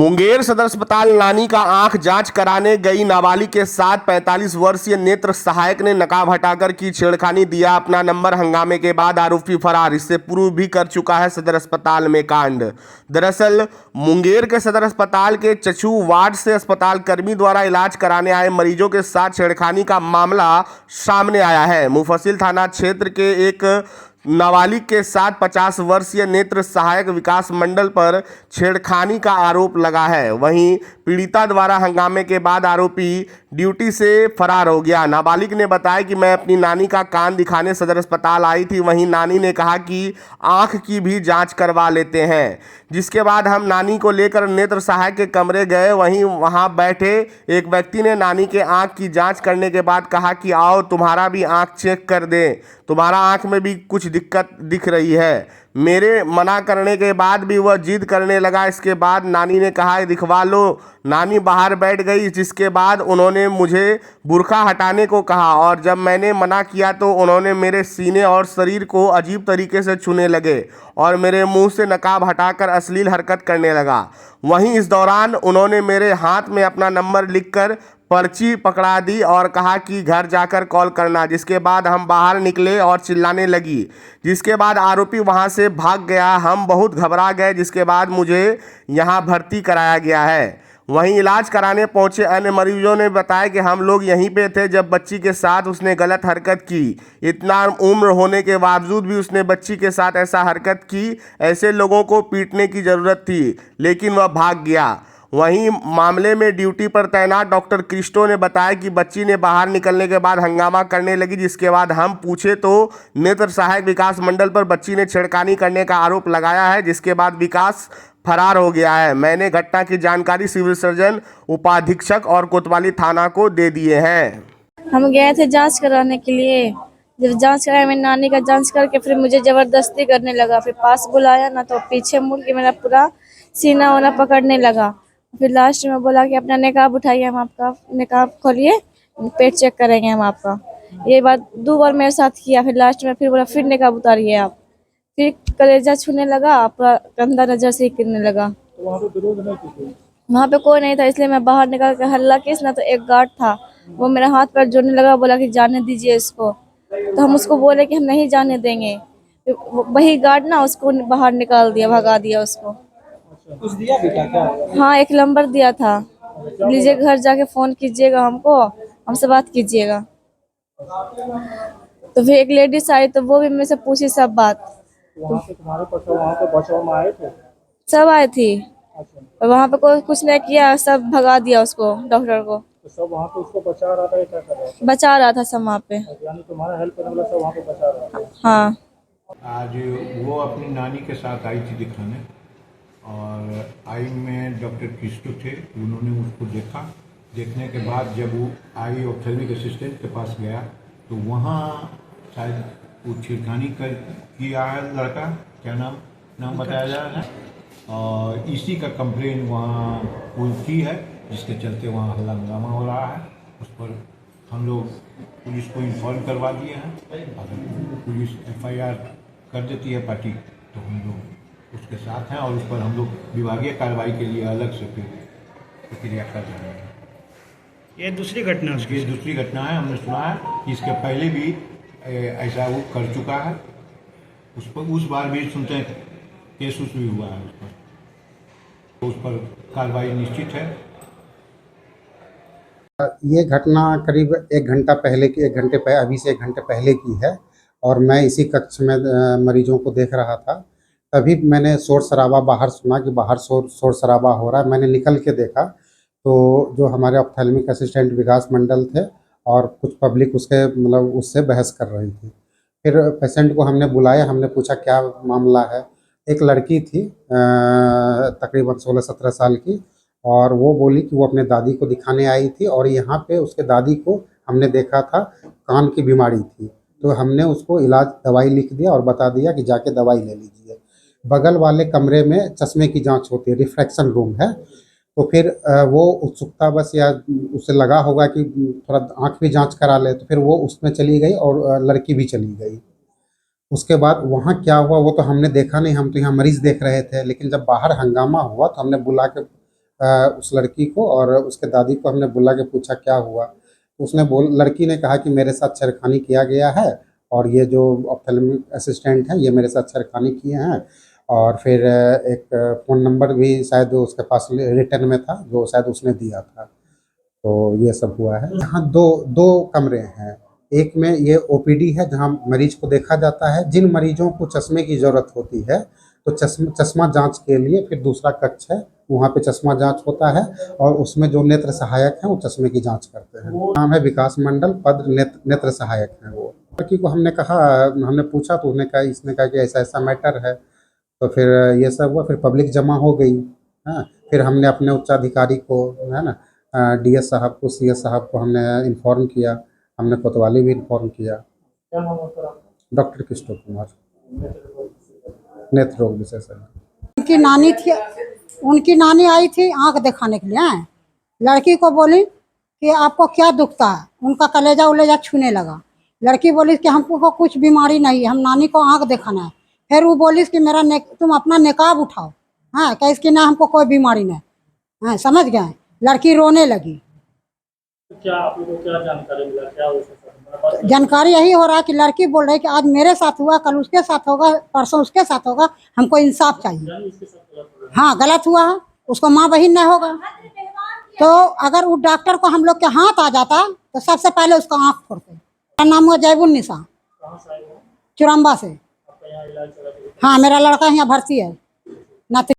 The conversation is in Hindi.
मुंगेर सदर अस्पताल नानी का आंख जांच कराने गई नाबालिग के साथ 45 वर्षीय नेत्र सहायक ने नकाब हटाकर की छेड़खानी, दिया अपना नंबर। हंगामे के बाद आरोपी फरार। इससे पूर्व भी कर चुका है सदर अस्पताल में कांड। दरअसल मुंगेर के सदर अस्पताल के चचू वार्ड से अस्पताल कर्मी द्वारा इलाज कराने आए मरीजों के साथ छेड़खानी का मामला सामने आया है। मुफस्सिल थाना क्षेत्र के एक नाबालिग के साथ 50 वर्षीय नेत्र सहायक विकास मंडल पर छेड़खानी का आरोप लगा है। वहीं पीड़िता द्वारा हंगामे के बाद आरोपी ड्यूटी से फरार हो गया। नाबालिग ने बताया कि मैं अपनी नानी का कान दिखाने सदर अस्पताल आई थी। वहीं नानी ने कहा कि आंख की भी जांच करवा लेते हैं, जिसके बाद हम नानी को लेकर नेत्र सहायक के कमरे गए। वहीं वहां बैठे एक व्यक्ति ने नानी के आंख की जांच करने के बाद कहा कि आओ तुम्हारा भी आंख चेक कर दें, तुम्हारा आंख में भी कुछ दिक्कत दिख रही है। मेरे मना करने के बाद भी वह जिद करने लगा। इसके बाद नानी ने कहा दिखवा लो। नानी बाहर बैठ गई, जिसके बाद उन्होंने मुझे बुर्का हटाने को कहा और जब मैंने मना किया तो उन्होंने मेरे सीने और शरीर को अजीब तरीके से छूने लगे और मेरे मुंह से नकाब हटाकर अश्लील हरकत करने लगा। वहीं इस दौरान उन्होंने मेरे हाथ में अपना नंबर लिखकर पर्ची पकड़ा दी और कहा कि घर जाकर कॉल करना। जिसके बाद हम बाहर निकले और चिल्लाने लगी, जिसके बाद आरोपी वहां से भाग गया। हम बहुत घबरा गए, जिसके बाद मुझे यहां भर्ती कराया गया है। वहीं इलाज कराने पहुंचे अन्य मरीजों ने बताया कि हम लोग यहीं पे थे जब बच्ची के साथ उसने गलत हरकत की। इतना उम्र होने के बावजूद भी उसने बच्ची के साथ ऐसा हरकत की। ऐसे लोगों को पीटने की ज़रूरत थी, लेकिन वह भाग गया। वहीं मामले में ड्यूटी पर तैनात डॉक्टर क्रिस्टो ने बताया कि बच्ची ने बाहर निकलने के बाद हंगामा करने लगी। जिसके बाद हम पूछे तो नेत्र सहायक विकास मंडल पर बच्ची ने छेड़खानी करने का आरोप लगाया है, जिसके बाद विकास फरार हो गया है। मैंने घटना की जानकारी सिविल सर्जन, उपाधीक्षक और कोतवाली थाना को दे दिए हैं। हम गए थे जांच कराने के लिए। जब जांच कराया, मेरी नानी का जांच करके फिर मुझे जबरदस्ती करने लगा। फिर पास बुलाया ना तो पीछे मुड़ के मेरा पूरा सीना वाना पकड़ने लगा। फिर लास्ट में बोला कि अपना निकाब उठाइए, हम आपका निकाब खोलिए, पेट चेक करेंगे हम आपका। ये बात 2 बार मेरे साथ किया। फिर लास्ट में फिर बोला फिर निकाब उतारिए आप। फिर कलेजा छूने लगा, पूरा गंदा नजर से गिरने लगा। वहाँ पे कोई नहीं था, इसलिए मैं बाहर निकल के हल्ला किस ना तो एक गार्ड था, वो मेरा हाथ पैर जोड़ने लगा, बोला कि जाने दीजिए इसको। तो हम उसको बोले कि हम नहीं जाने देंगे। फिर वही गार्ड ना उसको बाहर निकाल दिया, भगा दिया उसको। कुछ दिया भी क्या? हाँ, एक नंबर दिया था, लीजिए घर जाके फोन कीजिएगा हमको, हमसे बात कीजिएगा। तो फिर एक लेडीज आई तो वो भी मेरे से पूछी सब बात। वहाँ पे तुम्हारे वहाँ पे बचाव में आए थे? सब आई थी अच्छा। और वहाँ पे कोई कुछ नहीं किया, सब भगा दिया उसको, डॉक्टर को। तो सब वहाँ पे उसको बचा रहा था या क्या कर रहा था? बचा रहा था सब वहाँ पे। यानी तुम्हारा हेल्प करने वाला सब वहाँ पे बचा रहा था? हाँ। आज वो अपनी नानी के साथ आई थी दिखाने और आई में डॉक्टर क्रिस्टो थे। उन्होंने उसको देखा। देखने के बाद जब वो आई ऑप्थेल्मिक असिस्टेंट के पास गया तो वहाँ शायद वो छेड़खानी कर किया है लड़का, क्या नाम बताया जा रहा है, और इसी का कंप्लेन वहाँ कोई की है, जिसके चलते वहाँ हल्ला हंगामा हो रहा है। उस पर हम लोग पुलिस को इन्फॉर्म करवा दिए हैं। अगर पुलिस FIR कर देती है पार्टी तो हम लोग उसके साथ हैं और उस पर हम लोग विभागीय कार्रवाई के लिए अलग से फिर प्रक्रिया कर रहे हैं। ये दूसरी घटना है? ये दूसरी घटना है। हमने सुना है कि इसके पहले भी ऐसा वो कर चुका है। उस बार भी सुनते हैं केस भी हुआ है उस पर कार्रवाई निश्चित है। ये घटना करीब 1 घंटा पहले की, 1 घंटे पहले, अभी से 1 घंटे पहले की है और मैं इसी कक्ष में मरीजों को देख रहा था। तभी मैंने शोर शराबा बाहर सुना कि बाहर शोर शराबा हो रहा है। मैंने निकल के देखा तो जो हमारे ऑप्थेल्मिक असिस्टेंट विकास मंडल थे और कुछ पब्लिक उसके मतलब उससे बहस कर रही थी। फिर पेशेंट को हमने बुलाया, हमने पूछा क्या मामला है। एक लड़की थी तकरीबन 16-17 साल की और वो बोली कि वो अपने दादी को दिखाने आई थी और यहाँ पे उसके दादी को हमने देखा था कान की बीमारी थी। तो हमने उसको इलाज दवाई लिख दिया और बता दिया कि जाके दवाई ले लीजिए। बगल वाले कमरे में चश्मे की जांच होती है, रिफ्रैक्शन रूम है। तो फिर वो उत्सुकता बस या उसे लगा होगा कि थोड़ा आँख भी जांच करा ले, तो फिर वो उसमें चली गई और लड़की भी चली गई। उसके बाद वहाँ क्या हुआ वो तो हमने देखा नहीं, हम तो यहाँ मरीज़ देख रहे थे। लेकिन जब बाहर हंगामा हुआ तो हमने बुला के उस लड़की को और उसके दादी को हमने बुला के पूछा क्या हुआ, तो लड़की ने कहा कि मेरे साथ छेड़खानी किया गया है और ये जो ऑप्थेल्मिक असिस्टेंट हैं ये मेरे साथ छेड़खानी किए हैं। और फिर एक फ़ोन नंबर भी शायद उसके पास रिटर्न में था जो शायद उसने दिया था। तो ये सब हुआ है। यहाँ दो कमरे हैं। एक में ये ओपीडी है जहाँ मरीज को देखा जाता है। जिन मरीजों को चश्मे की ज़रूरत होती है तो चश्मा जांच के लिए फिर दूसरा कक्ष है, वहाँ पे चश्मा जांच होता है और उसमें जो नेत्र सहायक हैं वो चश्मे की जांच करते हैं। नाम है विकास मंडल, पद नेत्र सहायक हैं वो। लड़की को हमने पूछा तो इसने कहा कि ऐसा ऐसा मैटर है। तो फिर ये सब हुआ, फिर पब्लिक जमा हो गई। हाँ, फिर हमने अपने उच्चाधिकारी को, है ना, डीएस साहब को, सीएस साहब को हमने इन्फॉर्म किया, हमने कोतवाली भी इन्फॉर्म किया। क्या नाम है सर आपका? डॉक्टर किशोर कुमार, नेत्र रोग विशेषज्ञ। उनकी नानी आई थी आंख दिखाने के लिए। लड़की को बोली कि आपको क्या दुखता है, उनका कलेजा उलेजा छूने लगा। लड़की बोली कि हमको कुछ बीमारी नहीं है, हम नानी को आंख दिखाना है। फिर वो बोली कि तुम अपना निकाब उठाओ। हाँ, कह इसकी ना हमको कोई बीमारी नहीं। हाँ, समझ गए। लड़की रोने लगी। क्या आप लोगों को क्या जानकारी मिला, क्या हुआ सर? जानकारी यही हो रहा है कि लड़की बोल रही है कि आज मेरे साथ हुआ, कल उसके साथ होगा, परसों उसके साथ होगा, हमको इंसाफ चाहिए। हाँ, गलत हुआ है, उसको माँ बहन नहीं होगा। तो अगर वो डॉक्टर को हम लोग के हाथ आ जाता तो सबसे पहले उसका आँख फोड़ते। मेरा नाम हुआ जैबुन्निसा, चुरम्बा से। हाँ, मेरा लड़का यहाँ भर्ती है।